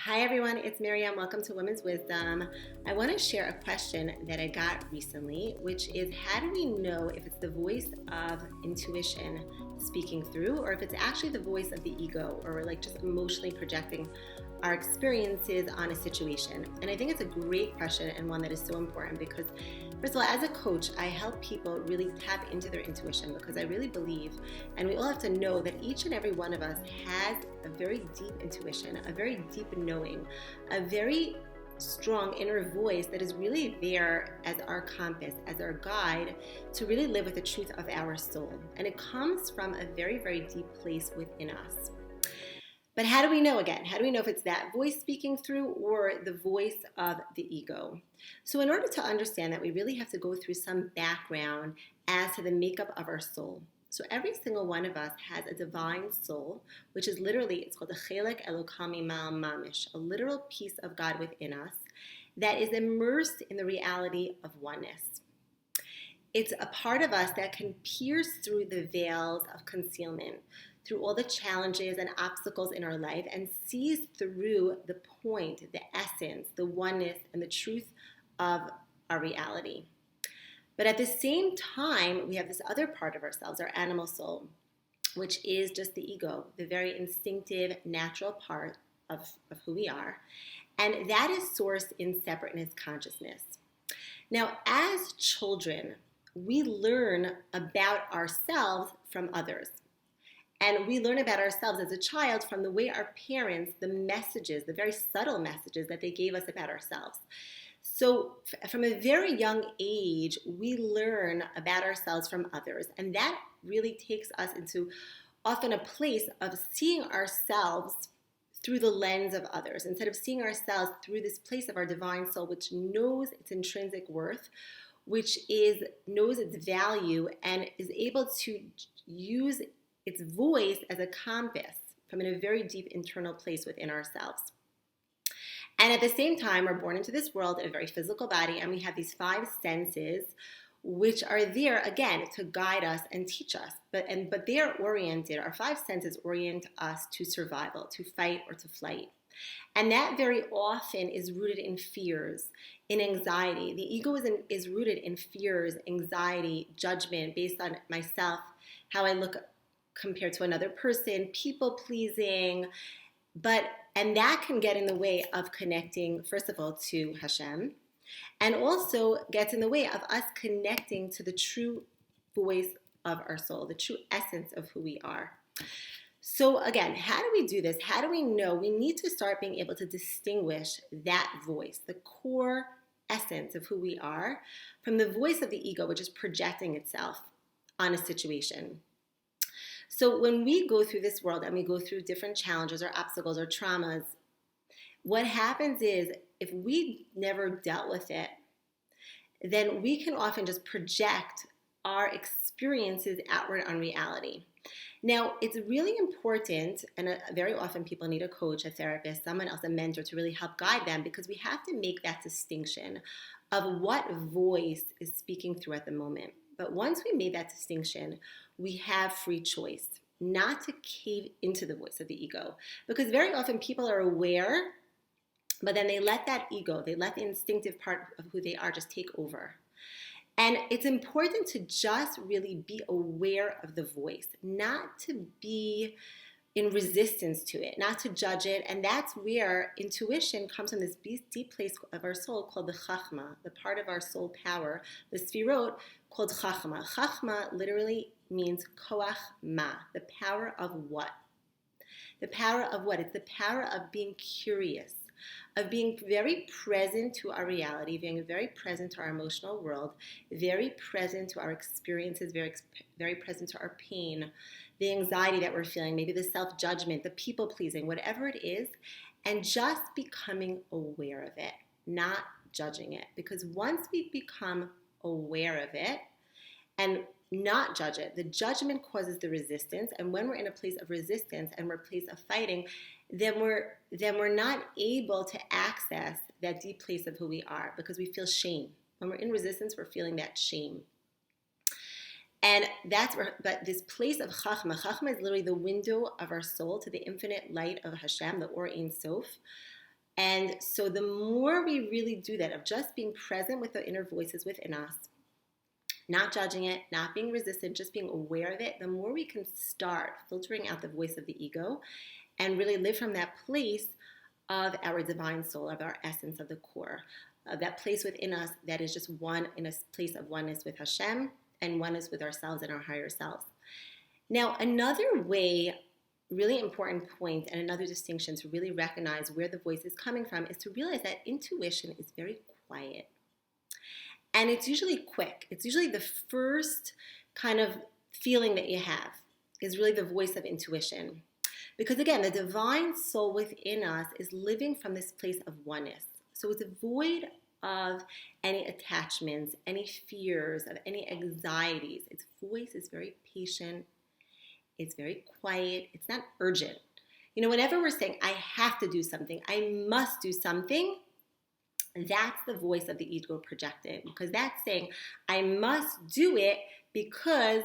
Hi everyone, it's Miriam. Welcome to Women's Wisdom. I want to share a question that I got recently, which is how do we know if it's the voice of intuition speaking through or if it's actually the voice of the ego or like just emotionally projecting our experiences on a situation? And I think it's a great question and one that is so important because, first of all, as a coach, I help people really tap into their intuition because I really believe, and we all have to know that each and every one of us has a very deep intuition, a very deep knowing, a very strong inner voice that is really there as our compass, as our guide to really live with the truth of our soul. And it comes from a very, very deep place within us. But how do we know again? How do we know if it's that voice speaking through or the voice of the ego? So in order to understand that, we really have to go through some background as to the makeup of our soul. So every single one of us has a divine soul, which is literally, it's called a chelek elokami mal mamish, a literal piece of God within us that is immersed in the reality of oneness. It's a part of us that can pierce through the veils of concealment, through all the challenges and obstacles in our life, and sees through the point, the essence, the oneness, and the truth of our reality. But at the same time, we have this other part of ourselves, our animal soul, which is just the ego, the very instinctive, natural part of who we are. And that is sourced in separateness consciousness. Now, as children, we learn about ourselves from others. And we learn about ourselves as a child from the way our parents, the messages, the very subtle messages that they gave us about ourselves. So from a very young age, we learn about ourselves from others. And that really takes us into often a place of seeing ourselves through the lens of others, instead of seeing ourselves through this place of our divine soul, which knows its intrinsic worth, which knows its value, and is able to use its voice as a compass from in a very deep internal place within ourselves. And at the same time, we're born into this world in a very physical body, and we have these five senses, which are there, again, to guide us and teach us. But they're oriented, our five senses orient us to survival, to fight or to flight. And that very often is rooted in fears, in anxiety. The ego is rooted in fears, anxiety, judgment based on myself, how I look compared to another person, people pleasing, and that can get in the way of connecting, first of all, to Hashem, and also gets in the way of us connecting to the true voice of our soul, the true essence of who we are. So again, how do we do this? How do we know? We need to start being able to distinguish that voice, the core essence of who we are, from the voice of the ego, which is projecting itself on a situation. So when we go through this world and we go through different challenges or obstacles or traumas, what happens is if we never dealt with it, then we can often just project our experiences outward on reality. Now, it's really important, and very often people need a coach, a therapist, someone else, a mentor to really help guide them, because we have to make that distinction of what voice is speaking through at the moment. But once we made that distinction, we have free choice not to cave into the voice of the ego. Because very often people are aware, but then they let that ego, they let the instinctive part of who they are just take over. And it's important to just really be aware of the voice, not to be in resistance to it, not to judge it. And that's where intuition comes from, this deep place of our soul called the chachma, the part of our soul power, the sfirot, called chachma. Chachma literally means koach ma, the power of what? The power of what? It's the power of being curious, of being very present to our reality, being very present to our emotional world, very present to our experiences, very present to our pain, the anxiety that we're feeling, maybe the self-judgment, the people-pleasing, whatever it is, and just becoming aware of it, not judging it. Because once we become aware of it and not judge it, the judgment causes the resistance, and when we're in a place of resistance and we're in a place of fighting, then we're not able to access that deep place of who we are, because we feel shame. When we're in resistance, we're feeling that shame. And that's where, but this place of Chachma is literally the window of our soul to the infinite light of Hashem, the Or Ein Sof, And so the more we really do that, of just being present with the inner voices within us, not judging it, not being resistant, just being aware of it, the more we can start filtering out the voice of the ego and really live from that place of our divine soul, of our essence, of the core, that place within us that is just one, in a place of oneness with Hashem and oneness with ourselves and our higher selves. Now, another way, really important point, and another distinction to really recognize where the voice is coming from is to realize that intuition is very quiet. And it's usually quick. It's usually the first kind of feeling that you have is really the voice of intuition. Because again, the divine soul within us is living from this place of oneness. So it's void of any attachments, any fears, of any anxieties. Its voice is very patient. It's very quiet. It's not urgent. You know, whenever we're saying, I have to do something, I must do something, that's the voice of the ego projected, because that's saying, I must do it because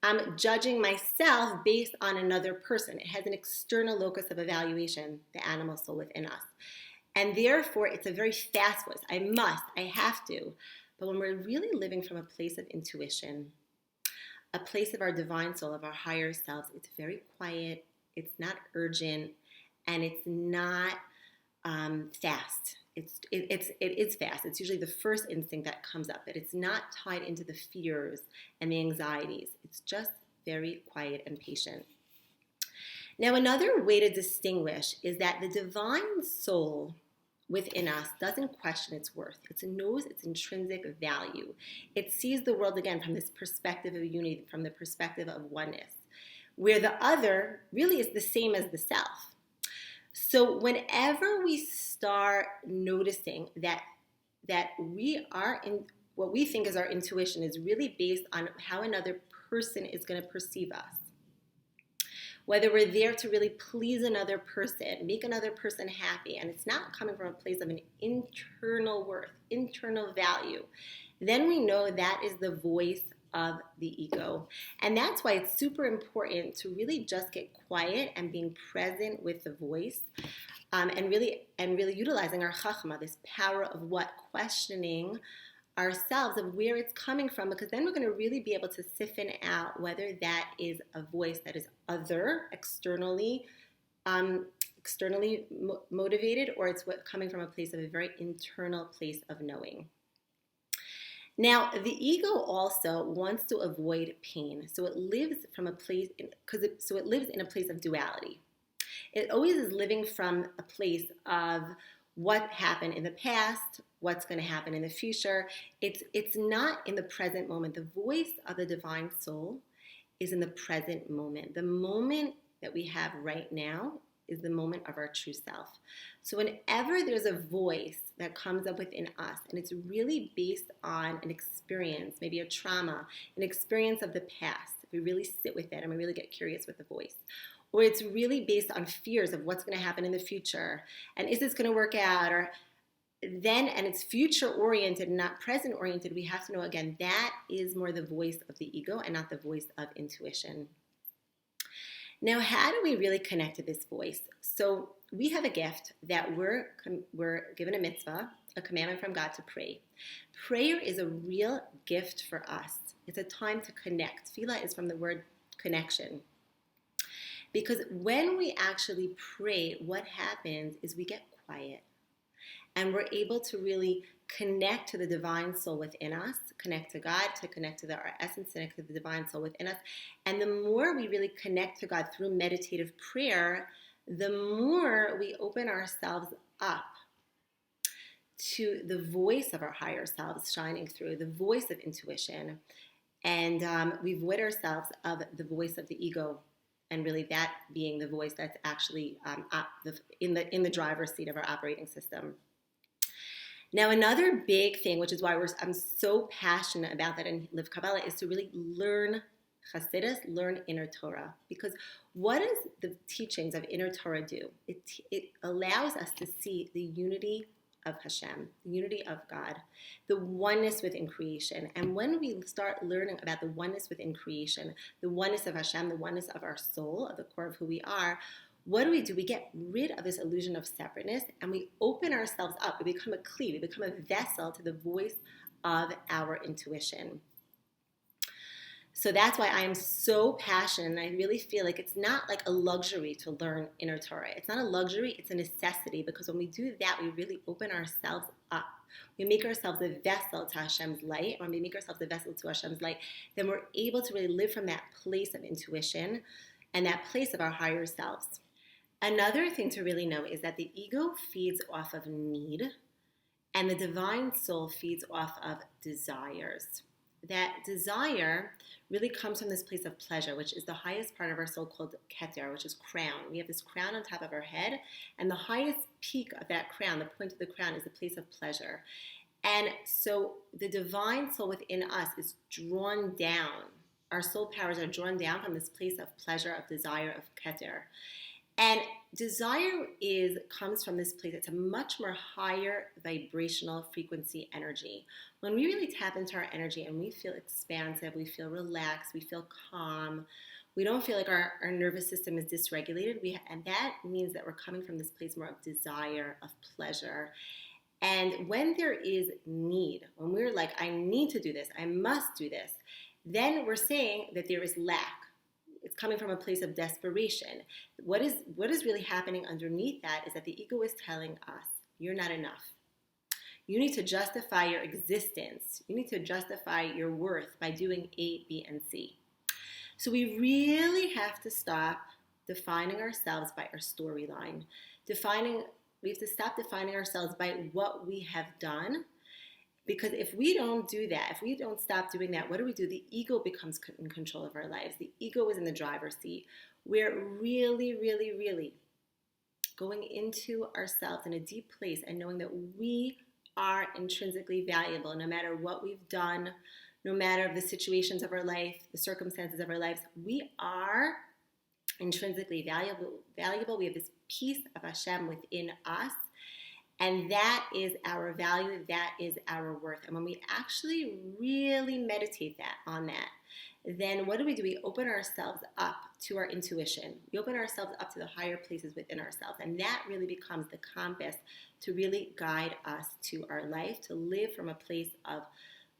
I'm judging myself based on another person. It has an external locus of evaluation, the animal soul within us. And therefore, it's a very fast voice. I must, I have to. But when we're really living from a place of intuition, a place of our divine soul, of our higher selves, it's very quiet, it's not urgent, and it's not fast. It is fast. It's usually the first instinct that comes up, but it's not tied into the fears and the anxieties. It's just very quiet and patient. Now, another way to distinguish is that the divine soul within us doesn't question its worth. It knows its intrinsic value. It sees the world again from this perspective of unity, from the perspective of oneness, where the other really is the same as the self. So whenever we start noticing that we are in what we think is our intuition is really based on how another person is going to perceive us, whether we're there to really please another person, make another person happy, and it's not coming from a place of an internal worth, internal value, then we know that is the voice of the ego. And that's why it's super important to really just get quiet and being present with the voice, and really utilizing our chachma, this power of what? Questioning ourselves of where it's coming from, because then we're going to really be able to siphon out whether that is a voice that is other, externally motivated, or it's coming from a place of a very internal place of knowing. Now, the ego also wants to avoid pain, so it lives from a place, it lives in a place of duality. It always is living from a place of what happened in the past, what's going to happen in the future. It's not in the present moment. The voice of the divine soul is in the present moment. The moment that we have right now is the moment of our true self. So whenever there's a voice that comes up within us, and it's really based on an experience, maybe a trauma, an experience of the past, if we really sit with it and we really get curious with the voice, or it's really based on fears of what's going to happen in the future, and is this going to work out, or then, and it's future oriented, not present oriented, we have to know again, that is more the voice of the ego and not the voice of intuition. Now, how do we really connect to this voice? So we have a gift that we're given a mitzvah, a commandment from God to pray. Prayer is a real gift for us. It's a time to connect. Tefillah is from the word connection. Because when we actually pray, what happens is we get quiet. And we're able to really connect to the divine soul within us, connect to God, to connect to our essence, connect to the divine soul within us. And the more we really connect to God through meditative prayer, the more we open ourselves up to the voice of our higher selves shining through, the voice of intuition. And we void ourselves of the voice of the ego, and really that being the voice that's actually in the driver's seat of our operating system. Now, another big thing, which is why I'm so passionate about that in Live Kabbalah, is to really learn Chassidus, learn inner Torah. Because what does the teachings of inner Torah do? It allows us to see the unity of Hashem, the unity of God, the oneness within creation. And when we start learning about the oneness within creation, the oneness of Hashem, the oneness of our soul, of the core of who we are, what do? We get rid of this illusion of separateness and we open ourselves up. We become a kli, we become a vessel to the voice of our intuition. So that's why I am so passionate, and I really feel like it's not like a luxury to learn inner Torah. It's not a luxury, it's a necessity, because when we do that, we really open ourselves up. We make ourselves a vessel to Hashem's light. When we make ourselves a vessel to Hashem's light, then we're able to really live from that place of intuition and that place of our higher selves. Another thing to really know is that the ego feeds off of need, and the divine soul feeds off of desires. That desire really comes from this place of pleasure, which is the highest part of our soul called keter, which is crown. We have this crown on top of our head, and the highest peak of that crown, the point of the crown, is the place of pleasure. And so the divine soul within us is drawn down. Our soul powers are drawn down from this place of pleasure, of desire, of keter. And desire comes from this place. It's a much more higher vibrational frequency energy. When we really tap into our energy and we feel expansive, we feel relaxed, we feel calm, we don't feel like our nervous system is dysregulated, and that means that we're coming from this place more of desire, of pleasure. And when there is need, when we're like, I need to do this, I must do this, then we're saying that there is lack. It's coming from a place of desperation. What is really happening underneath that is that the ego is telling us, you're not enough. You need to justify your existence. You need to justify your worth by doing A, B, and C. So we really have to stop defining ourselves by our storyline. We have to stop defining ourselves by what we have done. Because if we don't do that, if we don't stop doing that, what do? The ego becomes in control of our lives. The ego is in the driver's seat. We're really, really, really going into ourselves in a deep place and knowing that we are intrinsically valuable no matter what we've done, no matter the situations of our life, the circumstances of our lives. We are intrinsically valuable. We have this piece of Hashem within us. And that is our value, that is our worth. And when we actually really meditate on that, then what do? We open ourselves up to our intuition. We open ourselves up to the higher places within ourselves. And that really becomes the compass to really guide us to our life, to live from a place of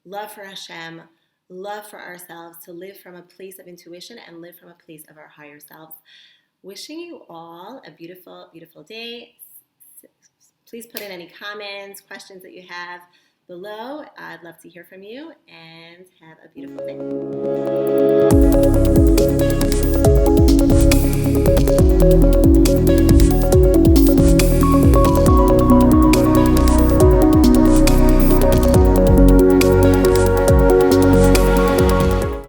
love for Hashem, love for ourselves, to live from a place of intuition and live from a place of our higher selves. Wishing you all a beautiful, beautiful day. Please put in any comments, questions that you have below. I'd love to hear from you, and have a beautiful day.